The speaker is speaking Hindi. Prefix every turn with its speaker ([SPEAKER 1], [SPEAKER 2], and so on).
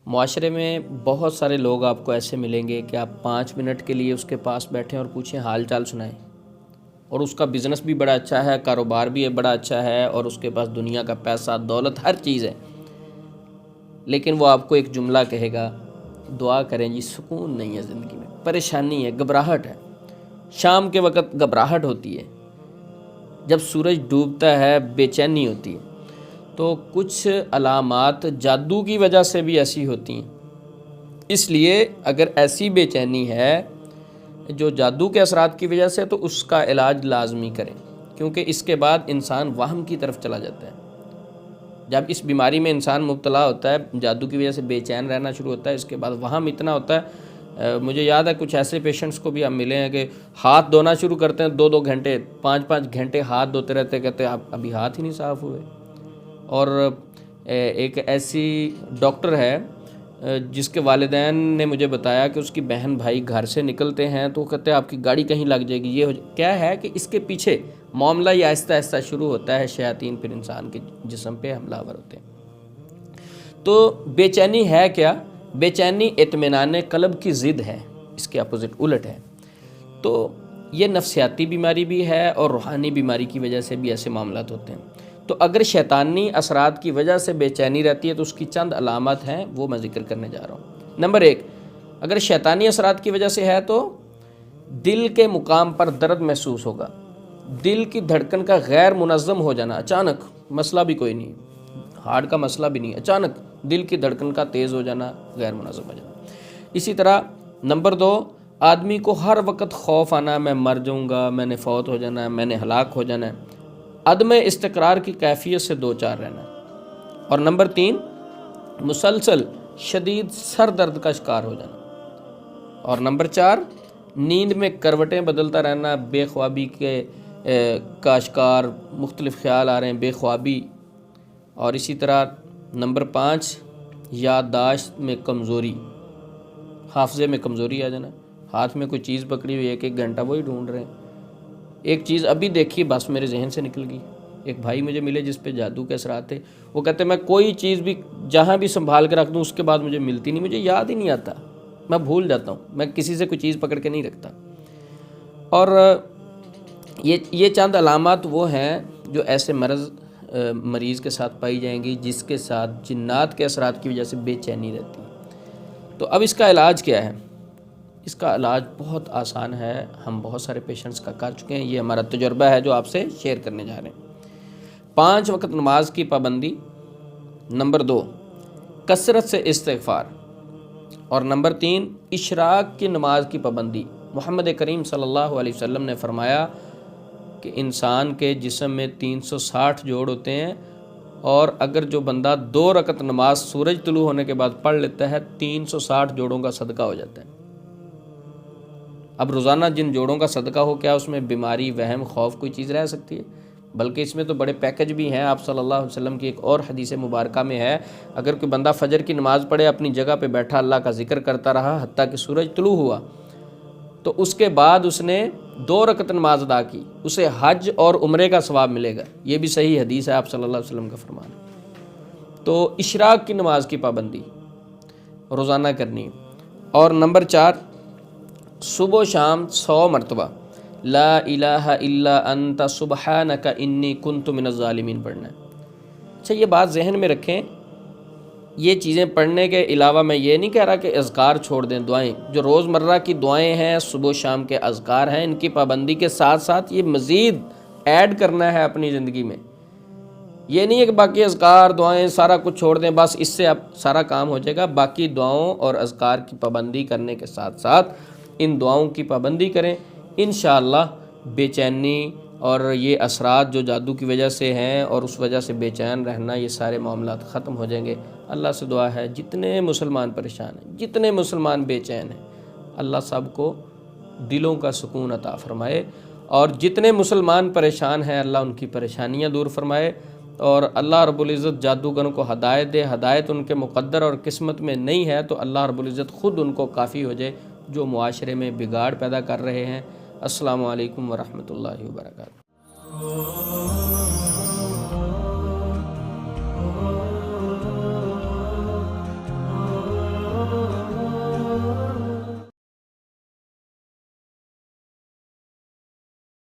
[SPEAKER 1] मुआशरे में बहुत सारे लोग आपको ऐसे मिलेंगे कि आप 5 मिनट के लिए उसके पास बैठें और पूछें, हाल चाल सुनाएं, और उसका बिज़नेस भी बड़ा अच्छा है, कारोबार भी बड़ा अच्छा है और उसके पास दुनिया का पैसा, दौलत, हर चीज़ है, लेकिन वो आपको एक जुमला कहेगा, दुआ करें जी, सुकून नहीं है ज़िंदगी में, परेशानी है, घबराहट है। शाम के वक़्त घबराहट होती है, जब सूरज डूबता है बेचैनी होती है। तो कुछ अलामात जादू की वजह से भी ऐसी होती हैं। इसलिए अगर ऐसी बेचैनी है जो जादू के असरात की वजह से, तो उसका इलाज लाजमी करें, क्योंकि इसके बाद इंसान वहम की तरफ चला जाता है। जब इस बीमारी में इंसान मुब्तला होता है, जादू की वजह से बेचैन रहना शुरू होता है, इसके बाद वहम इतना होता है। मुझे याद है कुछ ऐसे पेशेंट्स को भी हम मिले हैं कि हाथ धोना शुरू करते हैं, 2-2 घंटे, 5-5 घंटे हाथ धोते रहते, कहते हैं आप अभी हाथ ही नहीं साफ़ हुए। और एक ऐसी डॉक्टर है जिसके वालिदैन ने मुझे बताया कि उसकी बहन भाई घर से निकलते हैं तो कहते हैं आपकी गाड़ी कहीं लग जाएगी, ये हो क्या है कि इसके पीछे मामला ये आहिस्ता आहिस्ता शुरू होता है, शयातीन फिर इंसान के जिस्म पे हमलावर होते हैं। तो बेचैनी है क्या? बेचैनी इत्मीनान क़ल्ब की ज़िद है, इसके अपोजिट उलट है। तो ये नफ्सियाती बीमारी भी है और रूहानी बीमारी की वजह से भी ऐसे मामलात होते हैं। तो अगर शैतानी असरात की वजह से बेचैनी रहती है तो उसकी चंद अलामत हैं, वो मैं ज़िक्र करने जा रहा हूँ। नंबर 1, अगर शैतानी असरात की वजह से है तो दिल के मुकाम पर दर्द महसूस होगा, दिल की धड़कन का गैर मुनज़्ज़म हो जाना, अचानक, मसला भी कोई नहीं, हार्ट का मसला भी नहीं, अचानक दिल की धड़कन का तेज़ हो जाना, गैर मुनज़्ज़म हो जाना। इसी तरह नंबर 2, आदमी को हर वक्त खौफ आना, मैं मर जाऊँगा, मैंने फौत हो जाना है, मैंने हलाक हो जाना है, अदम इस्तिक़रार की कैफियत से दो चार रहना। और नंबर 3, मुसलसल शदीद सर दर्द का शिकार हो जाना। और नंबर 4, नींद में करवटें बदलता रहना, बेख्वाबी के का शिकार, मुख्तलिफ़ ख्याल आ रहे हैं, बेख्वाबी। और इसी तरह नंबर 5, याददाश्त में कमज़ोरी, हाफ़ज़े में कमज़ोरी आ जाना, हाथ में कोई चीज़ पकड़ी हुई है, 1-1 घंटा वही ढूंढ रहे हैं, एक चीज़ अभी देखी बस मेरे जहन से निकल गई। एक भाई मुझे मिले जिस पे जादू के असरात थे, वो कहते मैं कोई चीज़ भी जहाँ भी संभाल के रख दूँ उसके बाद मुझे मिलती नहीं, मुझे याद ही नहीं आता, मैं भूल जाता हूँ, मैं किसी से कोई चीज़ पकड़ के नहीं रखता। और ये चंद अलामात वो हैं जो ऐसे मरीज़ के साथ पाई जाएंगी जिसके साथ जिन्नात के असरात की वजह से बेचैनी रहती है। तो अब इसका इलाज क्या है? इसका इलाज बहुत आसान है, हम बहुत सारे पेशेंट्स का कर चुके हैं, ये हमारा तजुर्बा है जो आपसे शेयर करने जा रहे हैं। 5 वक्त नमाज की पाबंदी, नंबर 2, कसरत से इस्तिग़फ़ार, और नंबर 3, इशराक की नमाज की पाबंदी। मोहम्मद करीम सल्लल्लाहु अलैहि वसल्लम ने फरमाया कि इंसान के जिस्म में 360 जोड़ होते हैं, और अगर जो बंदा 2 रकत नमाज सूरज तुलू होने के बाद पढ़ लेता है, 360 जोड़ों का सदका हो जाता है। अब रोज़ाना जिन जोड़ों का सदका हो, क्या उसमें बीमारी, वहम, खौफ कोई चीज़ रह सकती है? बल्कि इसमें तो बड़े पैकेज भी हैं। आप सल्लल्लाहु अलैहि वसल्लम की एक और हदीस मुबारका में है, अगर कोई बंदा फजर की नमाज़ पढ़े, अपनी जगह पे बैठा अल्लाह का जिक्र करता रहा हत्ता कि सूरज तुलू हुआ, तो उसके बाद उसने 2 रकत नमाज अदा की, उसे हज और उम्रे का सवाब मिलेगा। ये भी सही हदीस है, आप सल्लल्लाहु अलैहि वसल्लम का फरमान। तो इशराक की नमाज की पाबंदी रोज़ाना करनी। और नंबर 4, सुबह शाम 100 मरतबा ला इलाहा इल्ला अंता सुबहानका इन्नी कुन्तु मिनज़ ज़ालिमीन पढ़ना है। अच्छा, ये बात जहन में रखें, ये चीज़ें पढ़ने के अलावा मैं ये नहीं कह रहा कि अज़कार छोड़ दें। दुआएं जो रोज़मर्रा की दुआएं हैं, सुबह शाम के अज़कार हैं, इनकी पाबंदी के साथ साथ ये मज़ीद ऐड करना है अपनी ज़िंदगी में। ये नहीं है कि बाकी अज़कार, दुआएं सारा कुछ छोड़ दें, बस इससे अब सारा काम हो जाएगा। बाकी दुआओं और अज़कार की पाबंदी करने के साथ साथ इन दुआओं की पाबंदी करें, इंशाअल्लाह बेचैनी और ये असरात जो जादू की वजह से हैं और उस वजह से बेचैन रहना, ये सारे मामलात ख़त्म हो जाएंगे। अल्लाह से दुआ है जितने मुसलमान परेशान हैं, जितने मुसलमान बेचैन हैं, अल्लाह सबको दिलों का सुकून अता फ़रमाए, और जितने मुसलमान परेशान हैं अल्लाह उनकी परेशानियाँ दूर फरमाए, और अल्लाह रब्बुल इज़्ज़त जादूगरों को हदायत दे। हदायत उनके मुक़द्दर और किस्मत में नहीं है तो अल्लाह रब्बुल इज़्ज़त ख़ुद उनको काफ़ी हो जाए जो मुआशरे में बिगाड़ पैदा कर रहे हैं। अस्सलामु अलैकुम व रहमतुल्लाहि व बरकातुहू।